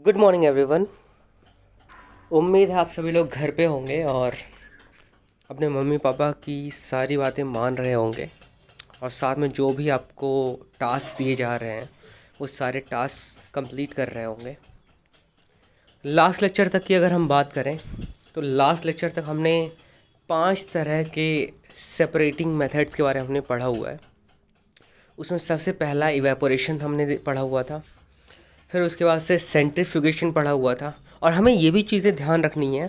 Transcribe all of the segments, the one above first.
Good morning everyone. उम्मीद है आप सभी लोग घर पे होंगे और अपने मम्मी पापा की सारी बातें मान रहे होंगे और साथ में जो भी आपको टास्क दिए जा रहे हैं वो सारे टास्क कंप्लीट कर रहे होंगे। लास्ट लेक्चर तक की अगर हम बात करें तो लास्ट लेक्चर तक हमने 5 तरह के सेपरेटिंग मेथड्स के बारे में हमने पढ़ा हुआ है। उसमें सबसे पहला इवेपोरेशन हमने पढ़ा हुआ था, फिर उसके बाद से सेंट्रीफ्यूगेशन पढ़ा हुआ था। और हमें ये भी चीज़ें ध्यान रखनी है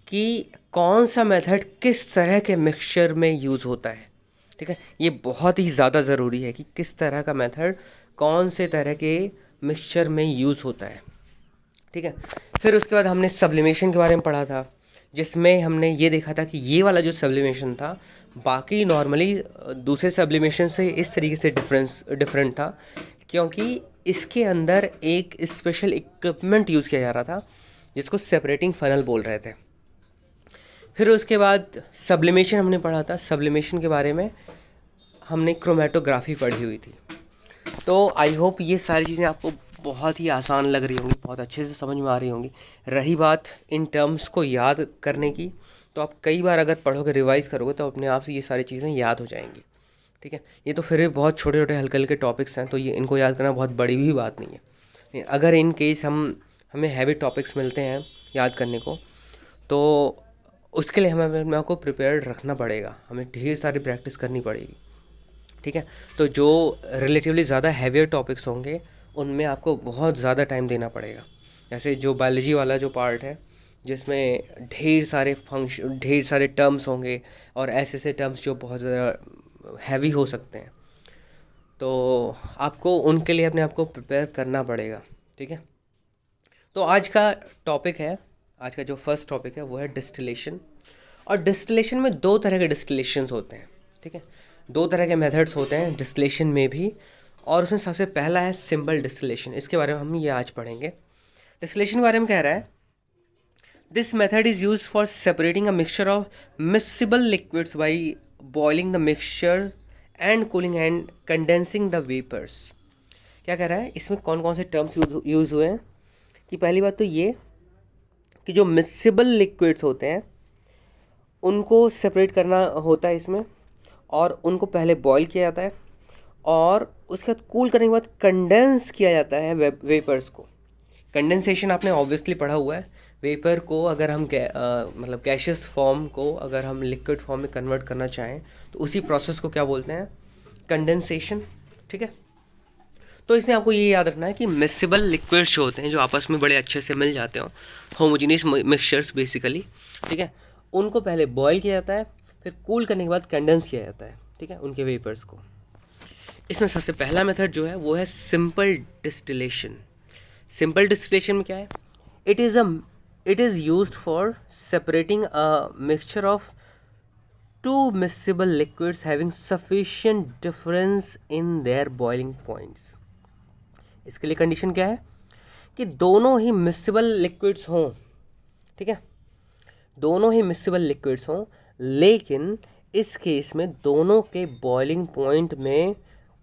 कि कौन सा मेथड किस तरह के मिक्सचर में यूज़ होता है। ठीक है, ये बहुत ही ज़्यादा ज़रूरी है कि किस तरह का मेथड कौन से तरह के मिक्सचर में यूज़ होता है। ठीक है, फिर उसके बाद हमने सब्लिमेशन के बारे में पढ़ा था, जिसमें हमने ये देखा था कि ये वाला जो सब्लिमेशन था बाकी नॉर्मली दूसरे सब्लिमेशन से इस तरीके से डिफरेंट था क्योंकि इसके अंदर एक स्पेशल इक्विपमेंट यूज़ किया जा रहा था जिसको सेपरेटिंग फनल बोल रहे थे। फिर उसके बाद सब्लिमेशन हमने पढ़ा था। सब्लिमेशन के बारे में हमने क्रोमेटोग्राफी पढ़ी हुई थी। तो आई होप ये सारी चीज़ें आपको बहुत ही आसान लग रही होंगी, बहुत अच्छे से समझ में आ रही होंगी। रही बात इन टर्म्स को याद करने की, तो आप कई बार अगर पढ़ोगे, रिवाइज करोगे तो अपने आप से ये सारी चीज़ें याद हो जाएंगी। ठीक है, ये तो फिर भी बहुत छोटे छोटे हल्के हल्के टॉपिक्स हैं, तो ये इनको याद करना बहुत बड़ी भी बात नहीं है। अगर इन केस हमें हैवी टॉपिक्स मिलते हैं याद करने को, तो उसके लिए हमें अपने आप को प्रिपेयर्ड रखना पड़ेगा, हमें ढेर सारी प्रैक्टिस करनी पड़ेगी। ठीक है, तो जो रिलेटिवली ज़्यादा हैवियर टॉपिक्स होंगे उनमें आपको बहुत ज़्यादा टाइम देना पड़ेगा। जैसे जो बायोलॉजी वाला जो पार्ट है जिसमें ढेर सारे टर्म्स होंगे और ऐसे टर्म्स जो बहुत ज़्यादा हैवी हो सकते हैं, तो आपको उनके लिए अपने आप को प्रिपेयर करना पड़ेगा। ठीक है, तो आज का जो फर्स्ट टॉपिक है वो है डिस्टिलेशन। और डिस्टिलेशन में 2 तरह के डिस्टिलेशंस होते हैं। ठीक है, 2 तरह के मेथड्स होते हैं डिस्टिलेशन में भी, और उसमें सबसे पहला है सिंपल डिस्टिलेशन। इसके बारे में हम ये आज पढ़ेंगे। डिस्टिलेशन के बारे में कह रहा है, this method is use for separating a mixture of miscible liquids by boiling the mixture and cooling and condensing the vapours. क्या कह रहा है, इसमें कौन कौन से टर्म्स यूज़ हुए हैं कि पहली बात तो ये कि जो मिक्सिबल लिक्विड्स होते हैं उनको सेपरेट करना होता है इसमें, और उनको पहले बॉईल किया जाता है और उसके बाद कूल करने के बाद कंडेंस किया जाता है वेपर्स को। कंडेंसेशन आपने ऑब्वियसली पढ़ा हुआ है। वेपर को अगर हम मतलब गैशियस फॉर्म को अगर हम लिक्विड फॉर्म में कन्वर्ट करना चाहें तो उसी प्रोसेस को क्या बोलते हैं, कंडेंसेशन। ठीक है, तो इसमें आपको ये याद रखना है कि मिक्सिबल लिक्विड्स जो होते हैं जो आपस में बड़े अच्छे से मिल जाते हो, होमोजेनियस मिक्सचर्स बेसिकली, ठीक है, उनको पहले बॉईल किया जाता है, फिर कूल करने के बाद कंडेंस किया जाता है। ठीक है, उनके वेपर्स को। इसमें सबसे पहला मेथड जो है वो है सिंपल डिस्टिलेशन। सिंपल डिस्टिलेशन में क्या है, it is used for separating a mixture of two miscible liquids having sufficient difference in their boiling points. इसके लिए कंडीशन क्या है कि दोनों ही मिक्सिबल लिक्विड्स हों। ठीक है, दोनों ही मिक्सिबल लिक्विड्स हों, लेकिन इस केस में दोनों के बॉइलिंग पॉइंट में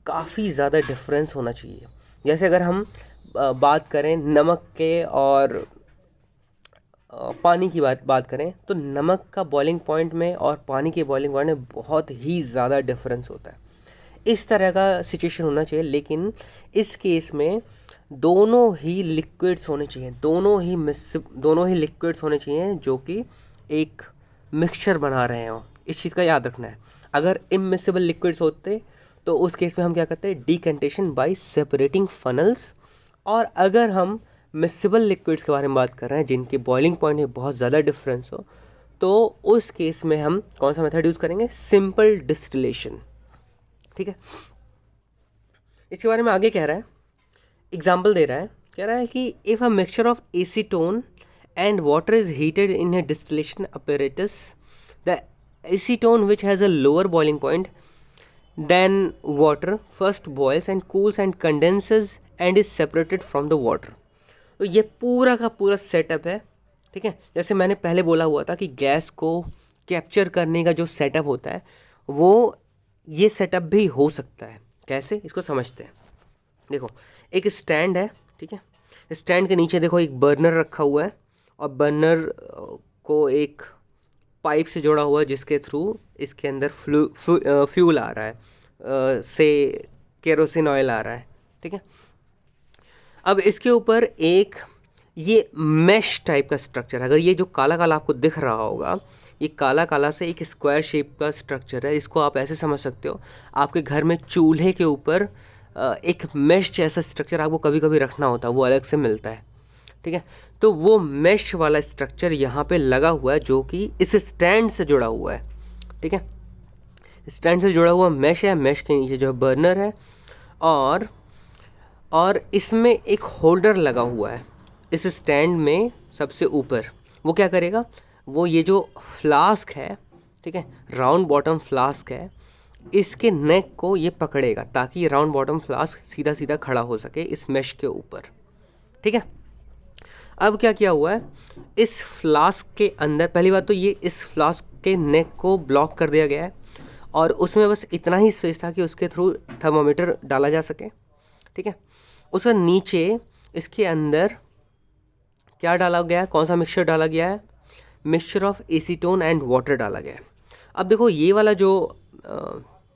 काफ़ी ज़्यादा डिफरेंस होना चाहिए। जैसे अगर हम बात करें नमक के और पानी की बात करें, तो नमक का बॉइलिंग पॉइंट में और पानी के बॉइलिंग पॉइंट में बहुत ही ज़्यादा डिफरेंस होता है। इस तरह का सिचुएशन होना चाहिए, लेकिन इस केस में दोनों ही लिक्विड्स होने चाहिए, दोनों ही लिक्विड्स होने चाहिए जो कि एक मिक्सचर बना रहे हो। इस चीज़ का याद रखना है। अगर इमिसिबल लिक्विड्स होते तो उस केस में हम क्या करते हैं, डिकंटेशन बाय सेपरेटिंग फनल्स। और अगर हम मिक्सिबल लिक्विड्स के बारे में बात कर रहे हैं जिनके बॉइलिंग पॉइंट में बहुत ज़्यादा डिफरेंस हो, तो उस केस में हम कौन सा मेथड यूज़ करेंगे, सिंपल डिस्टिलेशन। ठीक है, इसके बारे में आगे कह रहा है, एग्जाम्पल दे रहा है, कह रहा है कि if a mixture of acetone and water is heated in a distillation apparatus, the acetone which has a lower boiling point than water first boils and cools and condenses and is separated from the water. तो ये पूरा का पूरा setup है। ठीक है, जैसे मैंने पहले बोला हुआ था कि गैस को कैप्चर करने का जो सेटअप होता है वो ये सेटअप भी हो सकता है। कैसे, इसको समझते हैं। देखो, एक स्टैंड है, ठीक है, स्टैंड के नीचे देखो एक बर्नर रखा हुआ है और बर्नर को एक पाइप से जोड़ा हुआ है जिसके थ्रू इसके अंदर फ्यूल आ रहा है, से केरोसिन ऑयल आ रहा है। ठीक है, अब इसके ऊपर एक ये मैश टाइप का स्ट्रक्चर है। अगर ये जो काला काला आपको दिख रहा होगा, ये काला काला से एक स्क्वायर शेप का स्ट्रक्चर है। इसको आप ऐसे समझ सकते हो, आपके घर में चूल्हे के ऊपर एक मैश जैसा स्ट्रक्चर आपको कभी कभी रखना होता है, वो अलग से मिलता है। ठीक है, तो वो मैश वाला स्ट्रक्चर यहाँ पे लगा हुआ है जो कि इस स्टैंड से जुड़ा हुआ है। ठीक है, स्टैंड से जुड़ा हुआ मैश है, मैश के नीचे जो है बर्नर है और इसमें एक होल्डर लगा हुआ है इस स्टैंड में सबसे ऊपर। वो क्या करेगा, वो ये जो फ्लास्क है, ठीक है, राउंड बॉटम फ्लास्क है, इसके नेक को ये पकड़ेगा ताकि ये राउंड बॉटम फ्लास्क सीधा सीधा खड़ा हो सके इस मैश के ऊपर। ठीक है, अब क्या किया हुआ है, इस फ्लास्क के अंदर पहली बात तो ये इस फ्लास्क के नेक को ब्लॉक कर दिया गया है और उसमें बस इतना ही स्पेस था कि उसके थ्रू थर्मामीटर डाला जा सके। ठीक है, उसके नीचे इसके अंदर क्या डाला गया है, कौन सा मिक्सचर डाला गया है, mixture of acetone and water डाला गया है। अब देखो ये वाला जो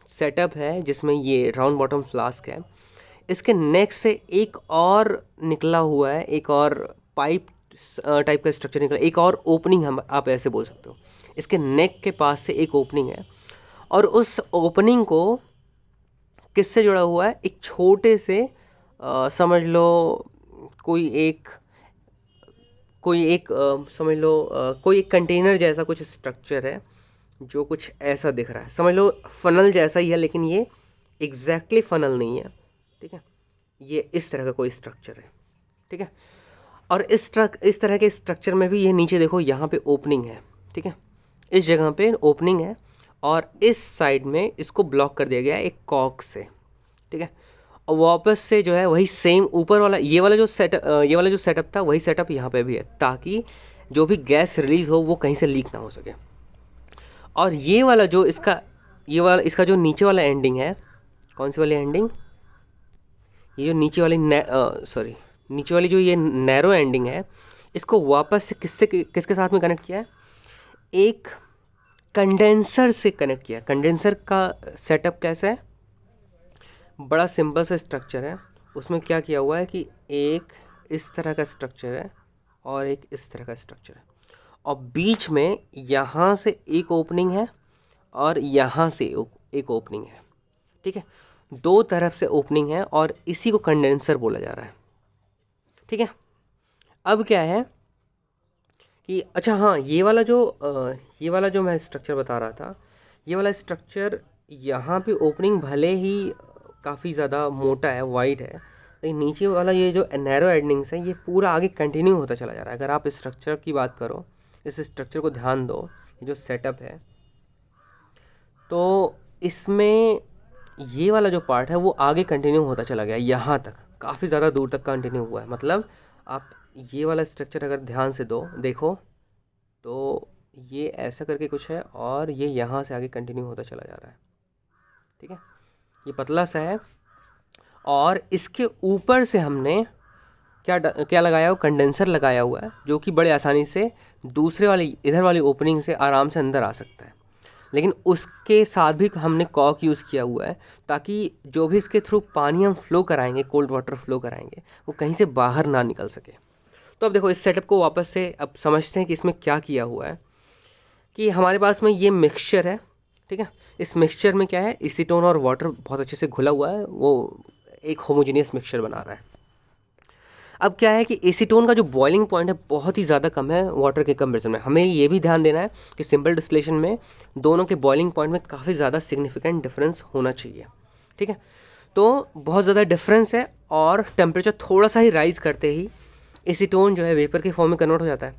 सेटअप है जिसमें ये राउंड बॉटम फ्लास्क है, इसके नेक से एक और निकला हुआ है, एक और पाइप टाइप का स्ट्रक्चर निकला, एक और ओपनिंग हम आप ऐसे बोल सकते हो। इसके नेक के पास से एक ओपनिंग है और उस ओपनिंग को किससे जुड़ा हुआ है, एक छोटे से समझ लो कोई एक समझ लो कोई एक कंटेनर जैसा कुछ स्ट्रक्चर है जो कुछ ऐसा दिख रहा है। समझ लो फनल जैसा ही है, लेकिन ये एग्जैक्टली फनल नहीं है। ठीक है, ये इस तरह का कोई स्ट्रक्चर है। ठीक है, और इस तरह के स्ट्रक्चर में भी ये नीचे देखो यहाँ पे ओपनिंग है। ठीक है, इस जगह पे ओपनिंग है और इस साइड में इसको ब्लॉक कर दिया गया है एक कॉर्क से। ठीक है, और वापस से जो है वही सेम ऊपर वाला ये वाला जो सेटअप था वही सेटअप यहाँ पे भी है ताकि जो भी गैस रिलीज हो वो कहीं से लीक ना हो सके। और ये वाला जो इसका जो नीचे वाला एंडिंग है, कौन सी वाली एंडिंग, ये जो नीचे वाली जो ये नैरो एंडिंग है, इसको वापस से किसके साथ में कनेक्ट किया है, एक कंडेंसर से कनेक्ट किया। कंडेंसर का सेटअप कैसा है, बड़ा सिंपल सा स्ट्रक्चर है। उसमें क्या किया हुआ है कि एक इस तरह का स्ट्रक्चर है और एक इस तरह का स्ट्रक्चर है और बीच में यहाँ से एक ओपनिंग है और यहाँ से एक ओपनिंग है। ठीक है, दो तरफ से ओपनिंग है और इसी को कंडेंसर बोला जा रहा है। ठीक है, अब क्या है कि अच्छा हाँ, ये वाला जो मैं स्ट्रक्चर बता रहा था, ये वाला स्ट्रक्चर यहाँ पे ओपनिंग भले ही काफ़ी ज़्यादा मोटा है, वाइड है, लेकिन नीचे वाला ये जो नैरो एंडिंग्स है ये पूरा आगे कंटिन्यू होता चला जा रहा है। अगर आप स्ट्रक्चर की बात करो, इस स्ट्रक्चर को ध्यान दो, ये जो सेटअप है, तो इसमें ये वाला जो पार्ट है वो आगे कंटिन्यू होता चला गया, यहाँ तक काफ़ी ज़्यादा दूर तक कंटिन्यू हुआ है। मतलब आप ये वाला स्ट्रक्चर अगर ध्यान से देखो तो ये ऐसा करके कुछ है और ये यहाँ से आगे कंटिन्यू होता चला जा रहा है। ठीक है, ये पतला सा है और इसके ऊपर से हमने क्या लगाया हुआ, कंडेंसर लगाया हुआ है जो कि बड़े आसानी से दूसरे वाली इधर वाली ओपनिंग से आराम से अंदर आ सकता है। लेकिन उसके साथ भी हमने कॉक यूज़ किया हुआ है ताकि जो भी इसके थ्रू पानी हम फ्लो कराएंगे, कोल्ड वाटर फ्लो कराएंगे, वो कहीं से बाहर ना निकल सके। तो अब देखो इस सेटअप को वापस से अब समझते हैं कि इसमें क्या किया हुआ है। कि हमारे पास में ये मिक्सचर है। ठीक है, इस मिक्सचर में क्या है, एसीटोन और वाटर बहुत अच्छे से घुला हुआ है, वो एक होमोजेनियस मिक्सचर बना रहा है। अब क्या है कि एसीटोन का जो बॉइलिंग पॉइंट है बहुत ही ज़्यादा कम है वाटर के कंपेरिजन में। हमें ये भी ध्यान देना है कि सिंपल डिस्टिलेशन में दोनों के बॉइलिंग पॉइंट में काफ़ी ज़्यादा सिग्निफिकेंट डिफरेंस होना चाहिए। ठीक है, तो बहुत ज़्यादा डिफरेंस है और टेम्परेचर थोड़ा सा ही राइज करते ही एसीटोन जो है वेपर के फॉर्म में कन्वर्ट हो जाता है।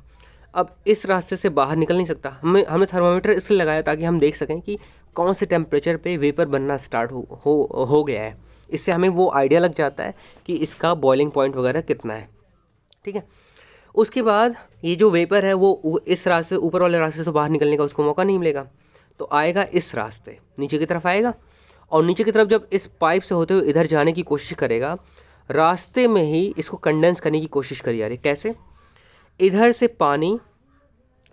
अब इस रास्ते से बाहर निकल नहीं सकता। हमने थर्मामीटर इसलिए लगाया ताकि हम देख सकें कि कौन से टेम्परेचर पे वेपर बनना स्टार्ट हो गया है। इससे हमें वो आइडिया लग जाता है कि इसका बॉइलिंग पॉइंट वगैरह कितना है। ठीक है, उसके बाद ये जो वेपर है वो इस रास्ते, ऊपर वाले रास्ते से बाहर निकलने का उसको मौका नहीं मिलेगा, तो आएगा इस रास्ते, नीचे की तरफ आएगा और नीचे की तरफ जब इस पाइप से होते हुए इधर जाने की कोशिश करेगा रास्ते में ही इसको कंडेंस करने की कोशिश करी जा रही है। कैसे? इधर से पानी,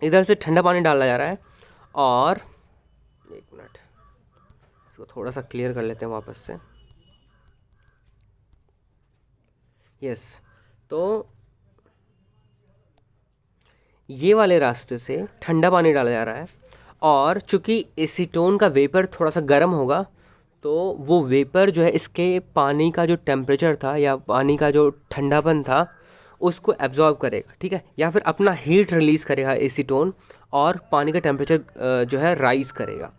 इधर से ठंडा पानी डाला जा रहा है, और एक मिनट इसको थोड़ा सा क्लियर कर लेते हैं वापस से। यस, तो ये वाले रास्ते से ठंडा पानी डाला जा रहा है, और चूँकि एसीटोन का वेपर थोड़ा सा गर्म होगा, तो वो वेपर जो है इसके पानी का जो टेम्परेचर था या पानी का जो ठंडापन था उसको एब्जॉर्ब करेगा, ठीक है, या फिर अपना हीट रिलीज़ करेगा एसीटोन, और पानी का टेम्परेचर जो है राइज़ करेगा।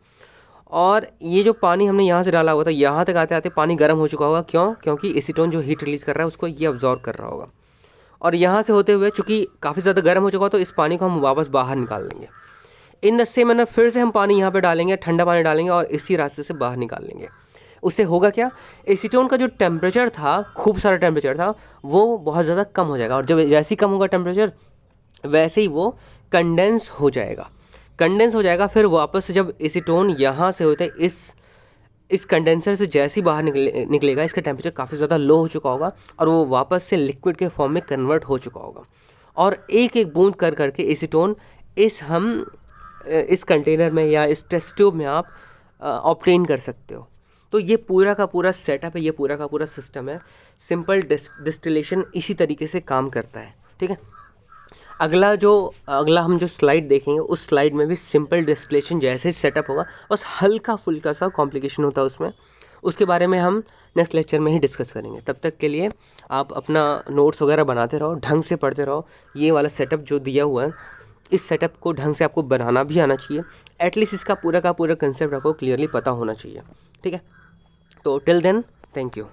और ये जो पानी हमने यहाँ से डाला हुआ था, यहाँ तक आते आते पानी गर्म हो चुका होगा। क्यों? क्योंकि एसीटोन जो हीट रिलीज़ कर रहा है उसको ये अब्जॉर्ब कर रहा होगा। और यहाँ से होते हुए चूँकि काफ़ी ज़्यादा गर्म हो चुका हो, तो इस पानी को हम वापस बाहर निकाल लेंगे। इन द सेम मैनर फिर से हम पानी यहाँ पे डालेंगे, ठंडा पानी डालेंगे, और इसी रास्ते से बाहर निकाल लेंगे। उससे होगा क्या? एसीटोन का जो टेम्परेचर था, खूब सारा टेम्परेचर था, वो बहुत ज़्यादा कम हो जाएगा, और जब जैसे ही कम होगा टेम्परेचर, वैसे ही वो कंडेंस हो जाएगा। कंडेंस हो जाएगा, फिर वापस से जब एसीटोन यहाँ से होते इस कंडेंसर से जैसे ही बाहर निकलेगा, इसका टेम्परेचर काफ़ी ज़्यादा लो हो चुका होगा, और वो वापस से लिक्विड के फॉर्म में कन्वर्ट हो चुका होगा। और एक एक बूंद कर करके एसीटोन इस कंटेनर में या इस टेस्ट ट्यूब में आप ऑब्टेन कर सकते हो। तो ये पूरा का पूरा सेटअप है, ये पूरा का पूरा सिस्टम है। सिंपल डिस्टिलेशन इसी तरीके से काम करता है, ठीक है। अगला हम जो स्लाइड देखेंगे, उस स्लाइड में भी सिंपल डिस्टिलेशन जैसे ही सेटअप होगा, बस हल्का फुल्का सा कॉम्प्लिकेशन होता है उसमें। उसके बारे में हम नेक्स्ट लेक्चर में ही डिस्कस करेंगे। तब तक के लिए आप अपना नोट्स वगैरह बनाते रहो, ढंग से पढ़ते रहो। ये वाला सेटअप जो दिया हुआ है, इस सेटअप को ढंग से आपको बनाना भी आना चाहिए। एटलीस्ट इसका पूरा का पूरा कंसेप्ट आपको क्लियरली पता होना चाहिए, ठीक है। तो टिल देन, थैंक यू।